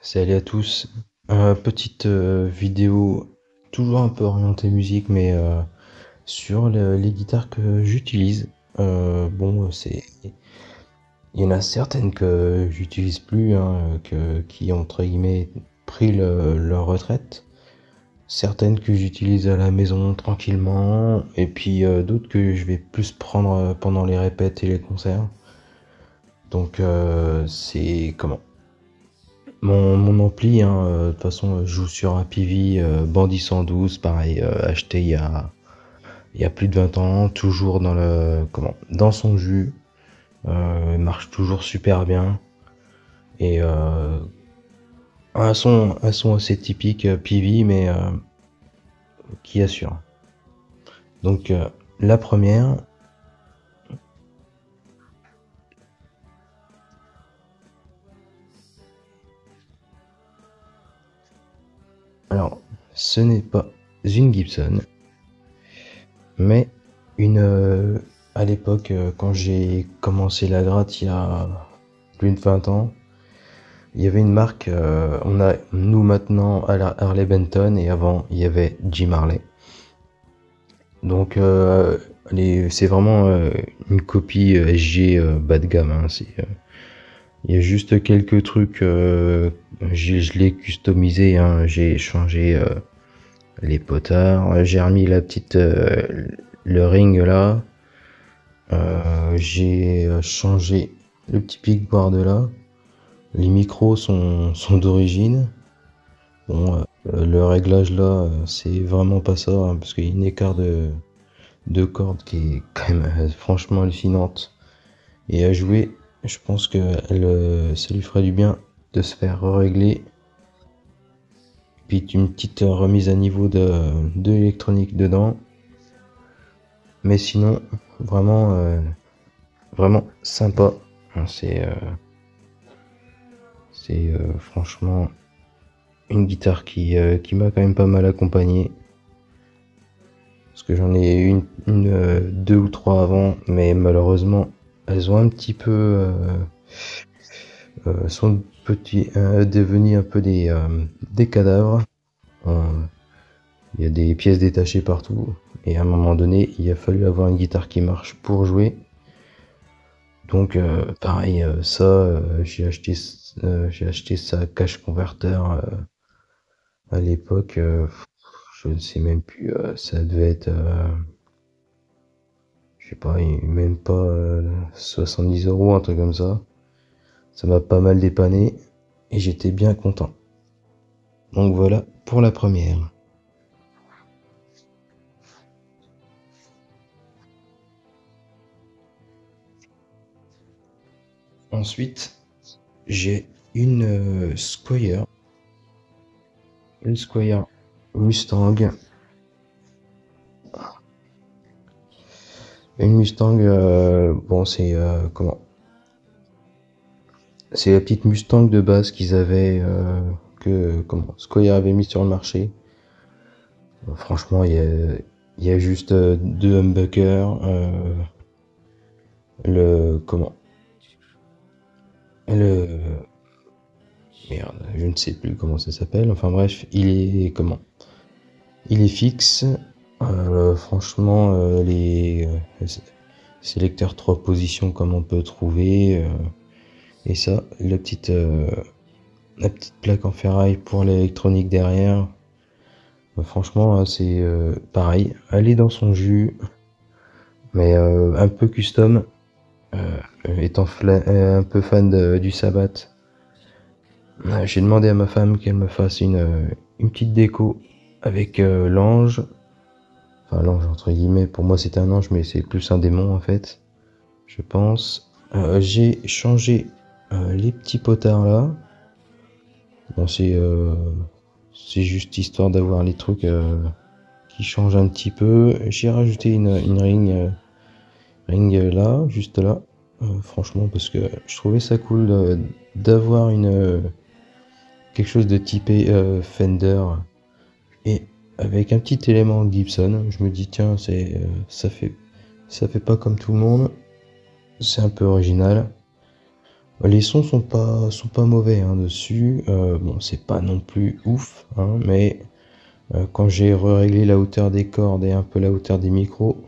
Salut à tous. Petite vidéo toujours un peu orientée musique, mais sur les guitares que j'utilise. Il y en a certaines que j'utilise plus, hein, qui ont entre guillemets pris leur retraite. Certaines que j'utilise à la maison tranquillement, et puis d'autres que je vais plus prendre pendant les répètes et les concerts. Donc c'est comment? Mon ampli, hein, de toute façon, je joue sur un PV Bandit 112, pareil, acheté il y a plus de 20 ans, toujours dans son jus, il marche toujours super bien, et un son assez typique PV, mais qui assure. Donc, la première, alors, ce n'est pas une Gibson, mais à l'époque, quand j'ai commencé la gratte il y a plus de 20 ans, il y avait une marque, on a nous maintenant à la Harley Benton et avant il y avait Jim Harley. Donc c'est vraiment une copie SG bas de gamme, hein. Il y a juste quelques trucs, je l'ai customisé, hein. J'ai changé les potards, j'ai remis le ring là, j'ai changé le petit pickboard là. Les micros sont d'origine. Bon, le réglage là, c'est vraiment pas ça, hein, parce qu'il y a une écart de cordes qui est quand même franchement hallucinante. Et à jouer, je pense que ça lui ferait du bien de se faire régler. Puis une petite remise à niveau de l'électronique dedans. Mais sinon, vraiment sympa. Hein, c'est franchement une guitare qui m'a quand même pas mal accompagné. Parce que j'en ai deux ou trois avant, mais malheureusement, elles ont un petit peu, sont devenues un peu des cadavres. Euh, Il y a des pièces détachées partout. Et à un moment donné, il a fallu avoir une guitare qui marche pour jouer. Donc, pareil, j'ai acheté ça cache converteur à l'époque. Je ne sais même plus, ça devait être, je sais pas, même pas 70 €, un truc comme ça. Ça m'a pas mal dépanné et j'étais bien content. Donc voilà pour la première. Ensuite, j'ai une Squire Mustang, bon c'est la petite Mustang de base qu'ils avaient, Squire avait mis sur le marché. Franchement, il y a juste deux humbuckers, le comment, le merde, je ne sais plus comment ça s'appelle. Enfin bref, il est fixe. Franchement, les sélecteurs 3 positions comme on peut trouver. Et ça, la petite plaque en ferraille pour l'électronique derrière. Franchement, c'est pareil. Elle est dans son jus, mais un peu custom. Étant un peu fan du Sabbath, j'ai demandé à ma femme qu'elle me fasse une petite déco avec l'ange. Enfin, l'ange entre guillemets, pour moi c'est un ange, mais c'est plus un démon en fait, je pense. J'ai changé les petits potards là. Bon, c'est juste histoire d'avoir les trucs qui changent un petit peu. J'ai rajouté une ring là, juste là. Franchement, parce que je trouvais ça cool d'avoir quelque chose de typé Fender et avec un petit élément Gibson. Je me dis tiens, ça fait pas comme tout le monde, c'est un peu original. Les sons sont pas mauvais hein, dessus. Bon, c'est pas non plus ouf, hein, mais quand j'ai réglé la hauteur des cordes et un peu la hauteur des micros,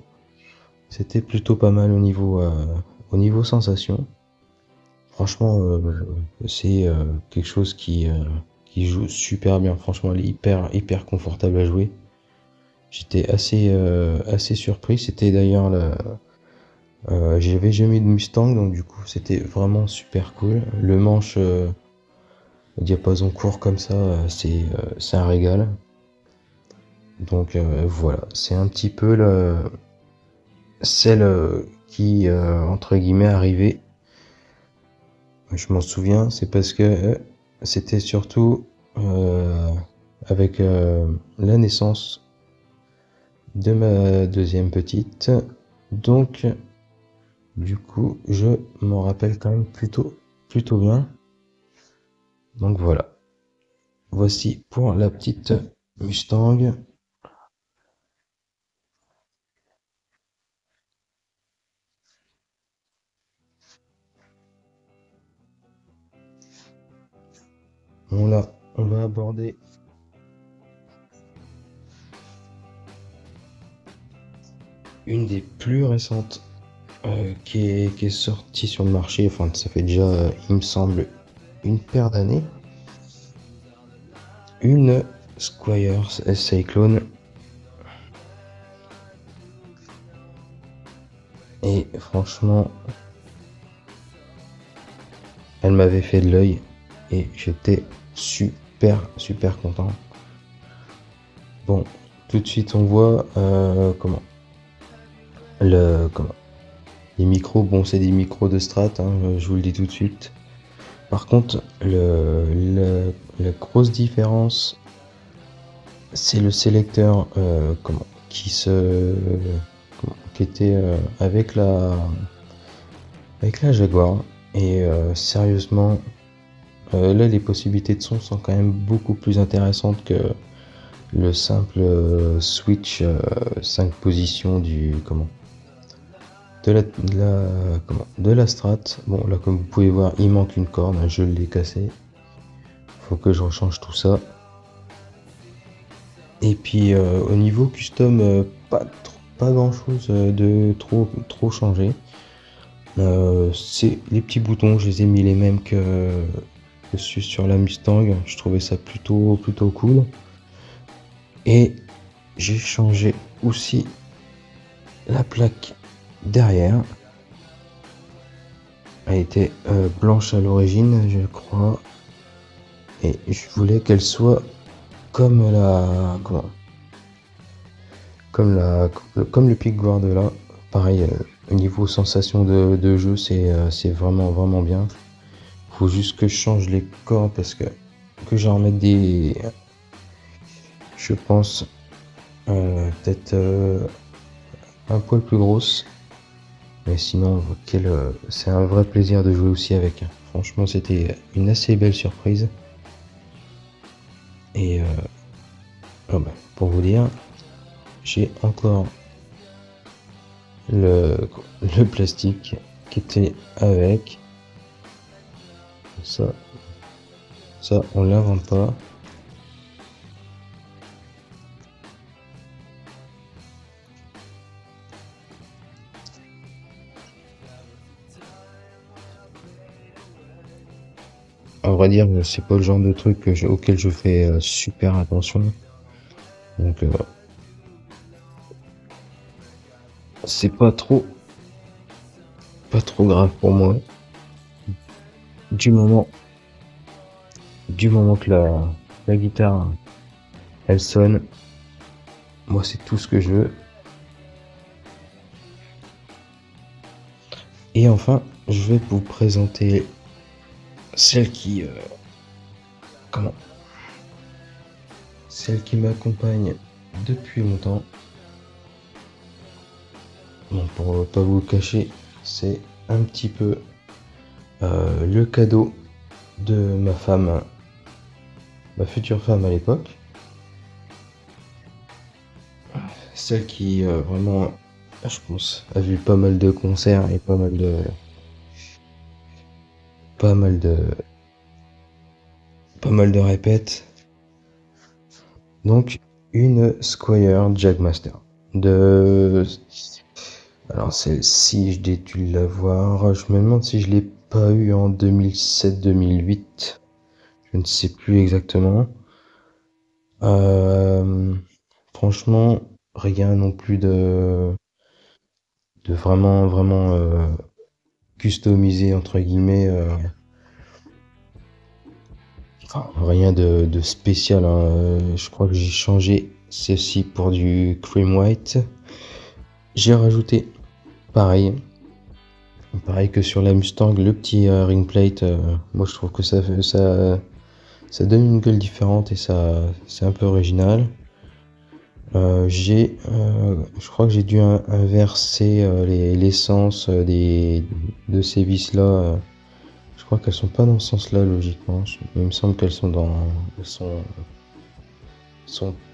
c'était plutôt pas mal au niveau sensation. Franchement, c'est quelque chose qui joue super bien. Franchement, elle est hyper confortable à jouer. J'étais assez surpris. C'était d'ailleurs j'avais jamais eu de Mustang, donc du coup, c'était vraiment super cool. Le manche, au diapason court comme ça, c'est un régal. Donc voilà, c'est un petit peu celle qui, entre guillemets, arrivait. Je m'en souviens, c'est parce que c'était surtout euh, avec la naissance de ma deuxième petite. Donc, du coup, je m'en rappelle quand même plutôt bien. Donc voilà, voici pour la petite Mustang. On va aborder une des plus récentes qui est sortie sur le marché. Enfin, ça fait déjà, il me semble, une paire d'années. Une Squire Cyclone. Et franchement, elle m'avait fait de l'œil et j'étais super content. Bon, tout de suite on voit comment les micros. Bon, c'est des micros de Strat, hein, je vous le dis tout de suite. Par contre, la grosse différence, c'est le sélecteur qui était avec la Jaguar. Et sérieusement, là, les possibilités de son sont quand même beaucoup plus intéressantes que le simple switch 5 positions de la Strat. Bon, là, comme vous pouvez voir, il manque une corde, hein, je l'ai cassé. Faut que je rechange tout ça. Et puis au niveau custom, pas grand chose de trop changé. C'est les petits boutons, je les ai mis les mêmes que sur la Mustang. Je trouvais ça plutôt cool. Et j'ai changé aussi la plaque derrière. Elle était blanche à l'origine, je crois. Et je voulais qu'elle soit comme comme le Pic Guardiola. Pareil, au niveau sensation de jeu, c'est vraiment bien. Faut juste que je change les cordes parce que j'en remette des, je pense, peut-être un poil plus grosses. Mais sinon, c'est un vrai plaisir de jouer aussi avec. Franchement, c'était une assez belle surprise. Et pour vous dire, j'ai encore le, le plastique qui était avec. Ça, on l'invente pas. À vrai dire, c'est pas le genre de truc auquel je fais super attention. Donc, c'est pas trop grave pour moi. Du moment, du moment que la guitare, elle sonne, moi c'est tout ce que je veux. Et enfin, je vais vous présenter celle comment, celle qui m'accompagne depuis longtemps. Bon, pour pas vous le cacher, c'est un petit peu le cadeau de ma femme, ma future femme à l'époque. Celle qui vraiment, je pense, a vu pas mal de concerts et pas mal de répètes. Donc une Squire Jagmaster de... Alors celle-ci, j'ai dû l'avoir. Je me demande si je l'ai pas eu en 2007-2008. Je ne sais plus exactement. Franchement, rien non plus de vraiment customisé entre guillemets. Enfin, rien de spécial, hein. Je crois que j'ai changé celle-ci pour du cream white. J'ai rajouté pareil que sur la Mustang, le petit ring plate. Moi, je trouve que ça donne une gueule différente et c'est un peu original. Je crois que j'ai dû inverser l'essence de ces vis là. Je crois qu'elles sont pas dans ce sens-là logiquement. Il me semble qu'elles sont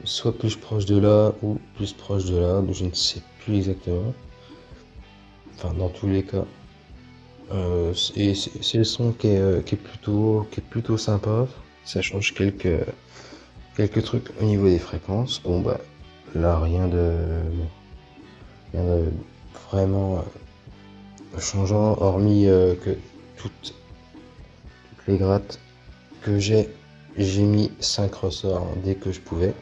soit plus proches de là ou plus proches de là, mais je ne sais plus exactement. Enfin, dans tous les cas, c'est le son qui est plutôt sympa. Ça change quelques trucs au niveau des fréquences. Bon bah là rien de vraiment changeant, hormis que toutes les grattes que j'ai mis 5 ressorts dès que je pouvais.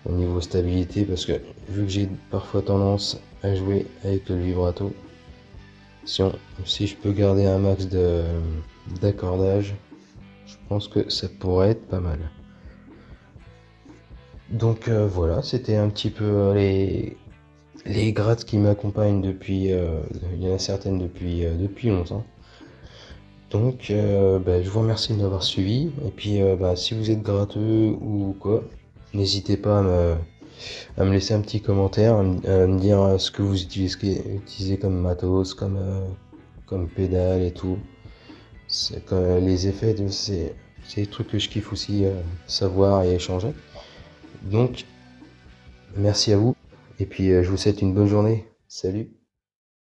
Au niveau stabilité, parce que vu que j'ai parfois tendance à jouer avec le vibrato, si je peux garder un max d'accordage, je pense que ça pourrait être pas mal. Donc voilà, c'était un petit peu les grattes qui m'accompagnent depuis, il y en a certaines depuis longtemps. Donc je vous remercie de m'avoir suivi, et puis si vous êtes gratteux ou quoi, n'hésitez pas à me laisser un petit commentaire, à me dire ce que vous utilisez comme matos, comme pédale et tout. Les effets, c'est des trucs que je kiffe aussi savoir et échanger. Donc merci à vous, et puis je vous souhaite une bonne journée. Salut!